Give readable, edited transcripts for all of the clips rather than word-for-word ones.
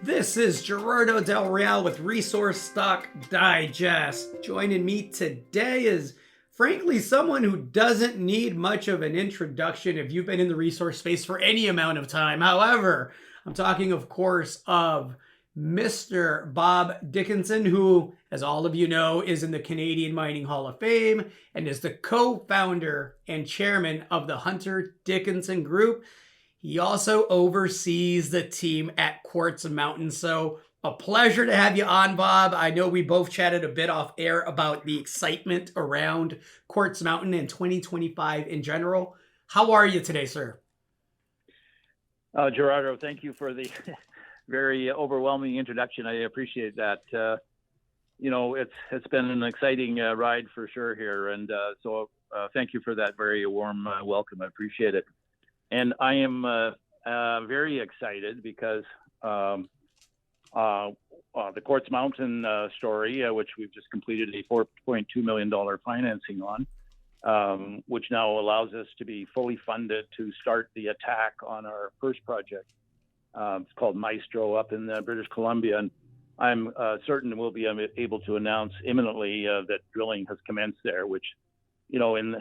This is Gerardo Del Real with Resource Stock Digest. Joining me today is, frankly, someone who doesn't need much of an introduction if you've been in the resource space for any amount of time. However, I'm talking, of course, of Mr. Bob Dickinson, who, as all of you know, is in the Canadian Mining Hall of Fame and is the co-founder and chairman of the Hunter Dickinson Group. He also oversees the team at Quartz Mountain. So a pleasure to have you on, Bob. I know we both chatted a bit off air about the excitement around Quartz Mountain in 2025 in general. How are you today, sir? Gerardo, thank you for the very overwhelming introduction. I appreciate that. It's been an exciting ride for sure here. And so thank you for that very warm welcome. I appreciate it. And I am very excited because the Quartz Mountain story, which we've just completed a $4.2 million financing on, which now allows us to be fully funded to start the attack on our first project. It's called Maestro up in British Columbia. And I'm certain we'll be able to announce imminently that drilling has commenced there, which, I'm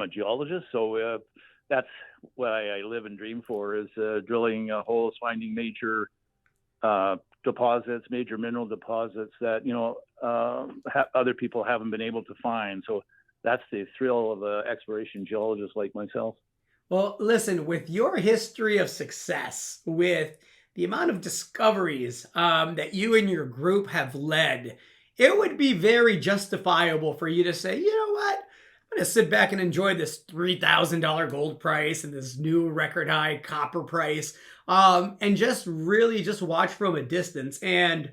a geologist, so that's what I live and dream for, is drilling holes, finding major deposits, major mineral deposits that, other people haven't been able to find. So that's the thrill of an exploration geologist like myself. Well, listen, with your history of success, with the amount of discoveries that you and your group have led, it would be very justifiable for you to say, you know what? I'm going to sit back and enjoy this $3,000 gold price and this new record high copper price, and just really just watch from a distance. And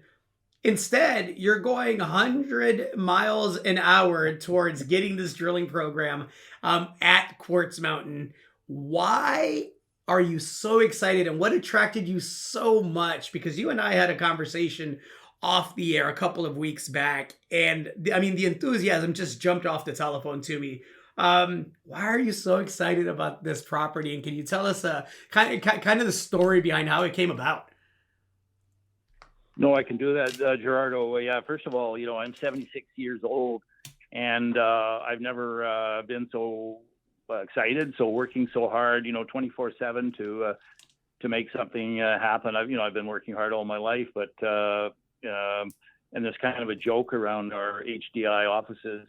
instead, you're going 100 miles an hour towards getting this drilling program at Quartz Mountain. Why are you so excited, and what attracted you so much? Because you and I had a conversation off the air a couple of weeks back, and the enthusiasm just jumped off the telephone to me. Why are you so excited about this property, and can you tell us kind of the story behind how it came about? No, I can do that, Gerardo. Yeah, first of all, I'm 76 years old, and I've never been so excited, so working so hard, 24/7 to make something happen. I've been working hard all my life, but and there's kind of a joke around our HDI offices,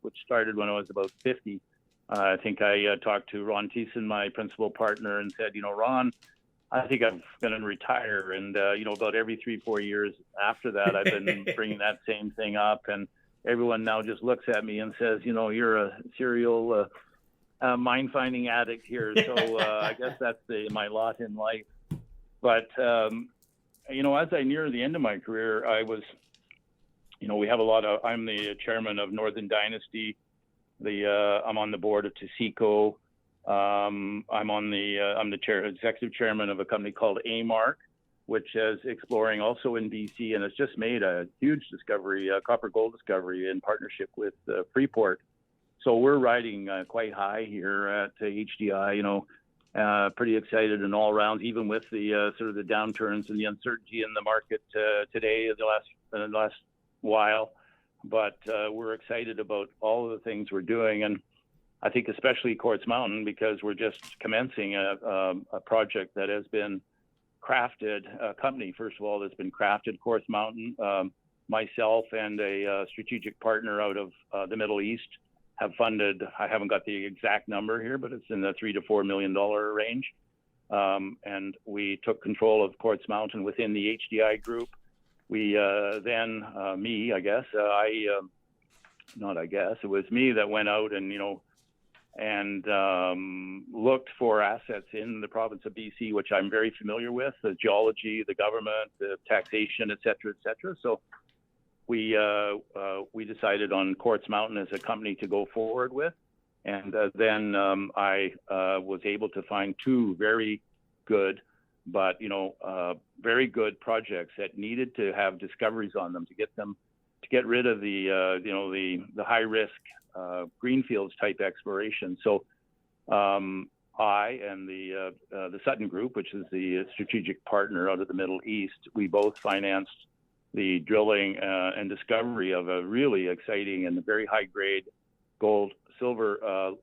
which started when I was about 50. I think I talked to Ron Thiessen, my principal partner, and said, Ron, I think I'm going to retire. And, about every 3-4 years after that, I've been bringing that same thing up. And everyone now just looks at me and says, you're a serial mine-finding addict here. So I guess that's my lot in life. But, as I near the end of my career, I was, I'm the chairman of Northern Dynasty. I'm on the board of Taseko. I'm the executive chairman of a company called AMARC, which is exploring also in BC, and it's just made a huge discovery, a copper gold discovery in partnership with Freeport. So we're riding quite high here at HDI, pretty excited in all rounds, even with the sort of the downturns and the uncertainty in the market today, the last while. But we're excited about all of the things we're doing. And I think especially Quartz Mountain, because we're just commencing a project that has been crafted, a company, first of all, that's been crafted, Quartz Mountain. Myself and a strategic partner out of the Middle East have funded, I haven't got the exact number here, but it's in the $3 to $4 million range. And we took control of Quartz Mountain within the HDI group. We it was me that went out and looked for assets in the province of BC, which I'm very familiar with, the geology, the government, the taxation, et cetera, et cetera. So we decided on Quartz Mountain as a company to go forward with. And then I was able to find two very good, but, very good projects that needed to have discoveries on them to get rid of the high risk greenfields type exploration. So I and the Sutton Group, which is the strategic partner out of the Middle East, we both financed the drilling and discovery of a really exciting and very high grade gold silver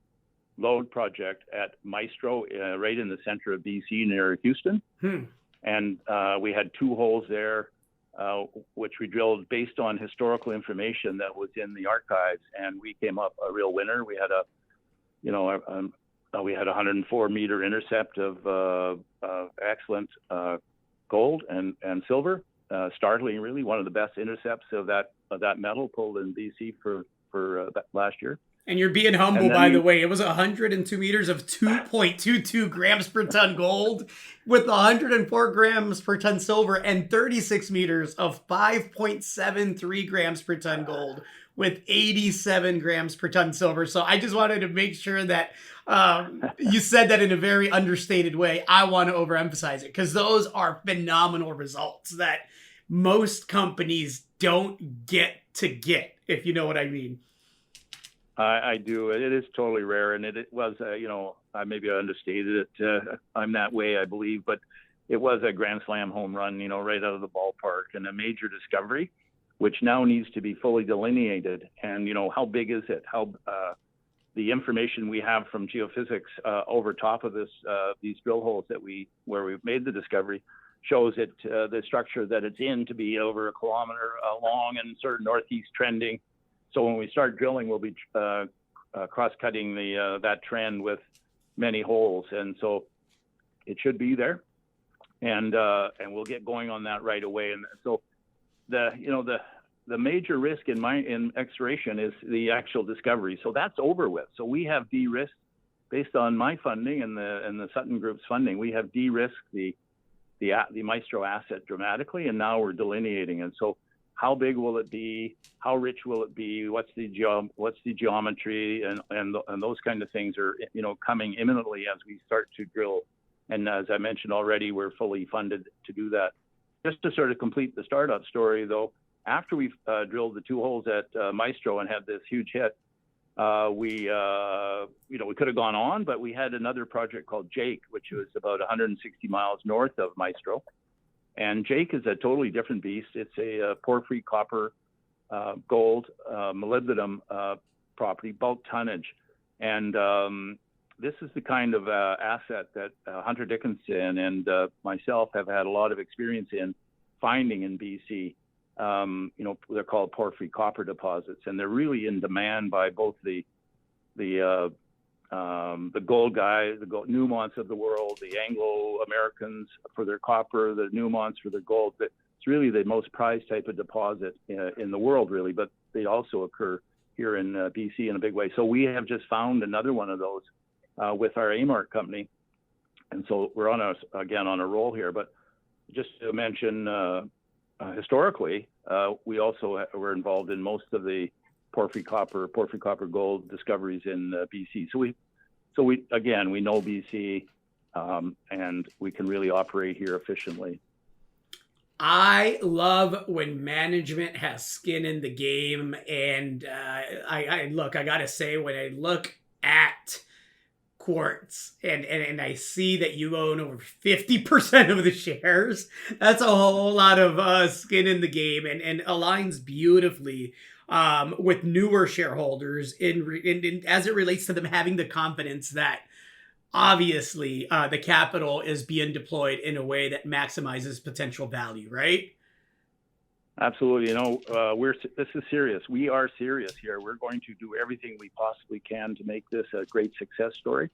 lode project at Maestro, right in the center of BC near Houston. And we had 2 holes there, which we drilled based on historical information that was in the archives, and we came up a real winner. We had we had a 104-meter intercept of excellent gold and silver. Startling, really, one of the best intercepts of that metal pulled in BC for that last year. And you're being humble, by the way. It was 102 meters of 2.22 grams per ton gold with 104 grams per ton silver, and 36 meters of 5.73 grams per ton gold with 87 grams per ton silver. So I just wanted to make sure that you said that in a very understated way. I want to overemphasize it because those are phenomenal results that most companies don't get, if you know what I mean. I do. It is totally rare, and it was, maybe I understated it. I'm that way, I believe, but it was a Grand Slam home run, right out of the ballpark, and a major discovery, which now needs to be fully delineated. And, how big is it? How the information we have from geophysics over top of these drill holes where we've made the discovery shows it, the structure that it's in to be over 1 kilometer long and sort of northeast trending. So when we start drilling, we'll be cross-cutting that trend with many holes, and so it should be there, and we'll get going on that right away. And so the major risk in exploration is the actual discovery. So that's over with. So we have de-risked based on my funding and the Sutton Group's funding. We have de-risked the Maestro asset dramatically, and now we're delineating. And so, how big will it be? How rich will it be? What's the geometry? And those kind of things are coming imminently as we start to drill. And as I mentioned already, we're fully funded to do that. Just to sort of complete the startup story, though, after we've drilled the 2 holes at Maestro and had this huge hit, we could have gone on, but we had another project called Jake, which was about 160 miles north of Maestro. And Jake is a totally different beast. It's a porphyry, copper, gold, molybdenum property, bulk tonnage. And this is the kind of asset that Hunter Dickinson and myself have had a lot of experience in finding in BC. They're called porphyry copper deposits, and they're really in demand by both the gold guys, the Newmonts of the world, the Anglo-Americans for their copper, the Newmonts for their gold. But it's really the most prized type of deposit in the world, really. But they also occur here in BC in a big way. So we have just found another one of those with our A-Mark company. And so we're on a roll here. But just to mention, historically, we also were involved in most of the porphyry copper gold discoveries in BC. So we know BC, and we can really operate here efficiently. I love when management has skin in the game, and I gotta say, when I look at Quartz and I see that you own over 50% of the shares, that's a whole lot of skin in the game, and aligns beautifully with newer shareholders in as it relates to them having the confidence that obviously the capital is being deployed in a way that maximizes potential value, right? Absolutely. This is serious. We are serious here. We're going to do everything we possibly can to make this a great success story.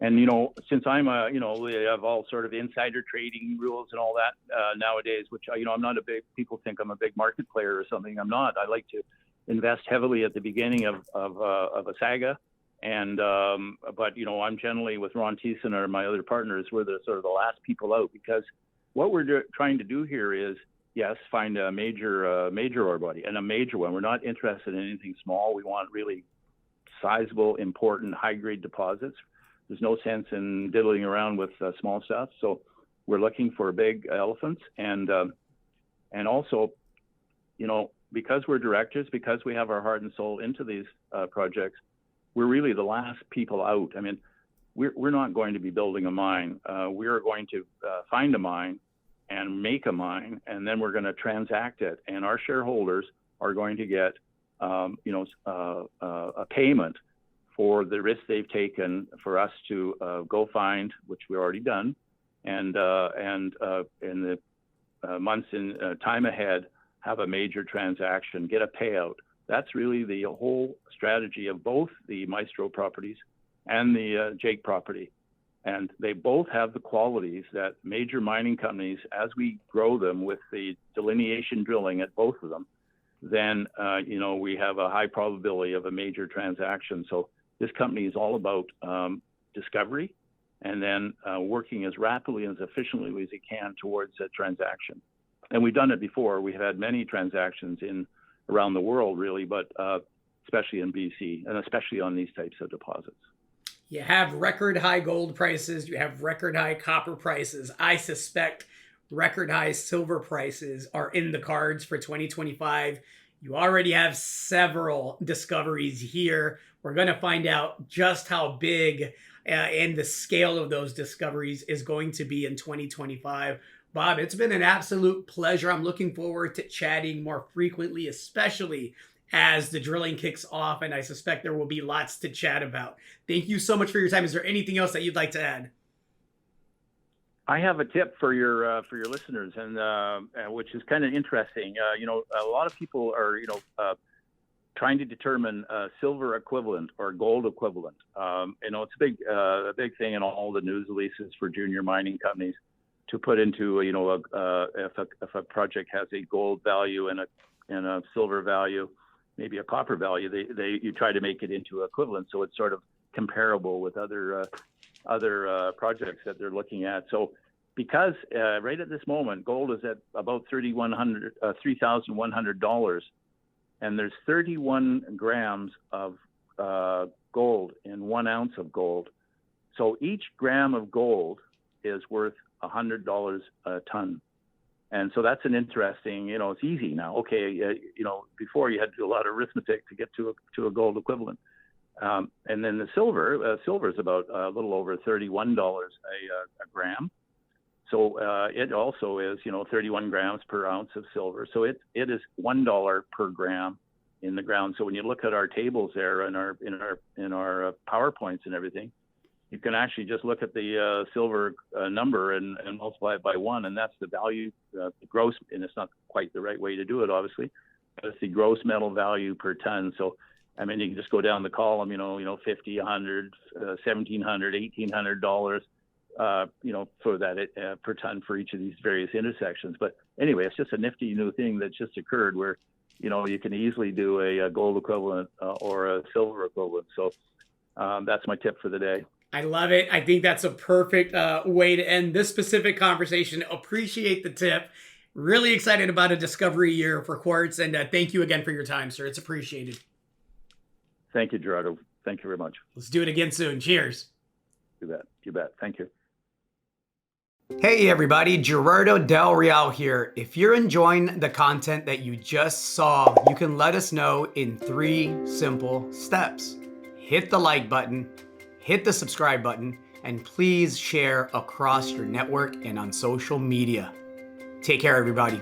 And, since we have all sort of insider trading rules and all that nowadays, which, I'm not people think I'm a big market player or something. I'm not. I like to invest heavily at the beginning of a saga. And, but, I'm generally with Ron Thiessen or my other partners, we're the sort of the last people out, because what we're trying to do here is, yes, find a major ore body, and a major one. We're not interested in anything small. We want really sizable, important, high-grade deposits. There's no sense in diddling around with small stuff. So we're looking for big elephants, and also, because we're directors, because we have our heart and soul into these projects, we're really the last people out. I mean, we're not going to be building a mine. We are going to find a mine and make a mine, and then we're going to transact it. And our shareholders are going to get, a payment for the risk they've taken for us to go find, which we've already done, and in the months in time ahead, have a major transaction, get a payout. That's really the whole strategy of both the Maestro properties and the Jake property. And they both have the qualities that major mining companies, as we grow them with the delineation drilling at both of them, then, we have a high probability of a major transaction. So this company is all about discovery and then working as rapidly and as efficiently as it can towards a transaction. And we've done it before. We've had many transactions around the world, really, but especially in BC and especially on these types of deposits. You have record high gold prices. You have record high copper prices. I suspect record high silver prices are in the cards for 2025. You already have several discoveries here. We're going to find out just how big and the scale of those discoveries is going to be in 2025. Bob, it's been an absolute pleasure. I'm looking forward to chatting more frequently, especially as the drilling kicks off, and I suspect there will be lots to chat about. Thank you so much for your time. Is there anything else that you'd like to add? I have a tip for your listeners, and which is kind of interesting. A lot of people are trying to determine silver equivalent or gold equivalent. It's a big thing in all the news releases for junior mining companies to put into if a project has a gold value and a silver value, maybe a copper value, you try to make it into equivalent, so it's sort of comparable with other projects that they're looking at. So because right at this moment, gold is at about $3,100, and there's 31 grams of gold in 1 ounce of gold. So each gram of gold is worth $100 a ton. And so that's an interesting, it's easy now. Okay, before you had to do a lot of arithmetic to get to a gold equivalent. And then the silver is about a little over $31 a gram. So it also is, 31 grams per ounce of silver. So it is $1 per gram in the ground. So when you look at our tables there in our PowerPoints and everything, you can actually just look at the silver number and multiply it by 1, and that's the value, the gross, and it's not quite the right way to do it, obviously, but it's the gross metal value per ton. So, I mean, you can just go down the column, $50, $100, $1,700, $1,800, for that per ton for each of these various intersections. But anyway, it's just a nifty new thing that just occurred where, you can easily do a gold equivalent or a silver equivalent. So that's my tip for the day. I love it. I think that's a perfect way to end this specific conversation. Appreciate the tip. Really excited about a discovery year for Quartz. And thank you again for your time, sir. It's appreciated. Thank you, Gerardo. Thank you very much. Let's do it again soon. Cheers. You bet. You bet. Thank you. Hey everybody, Gerardo Del Real here. If you're enjoying the content that you just saw, you can let us know in 3 simple steps. Hit the like button, hit the subscribe button, and please share across your network and on social media. Take care, everybody.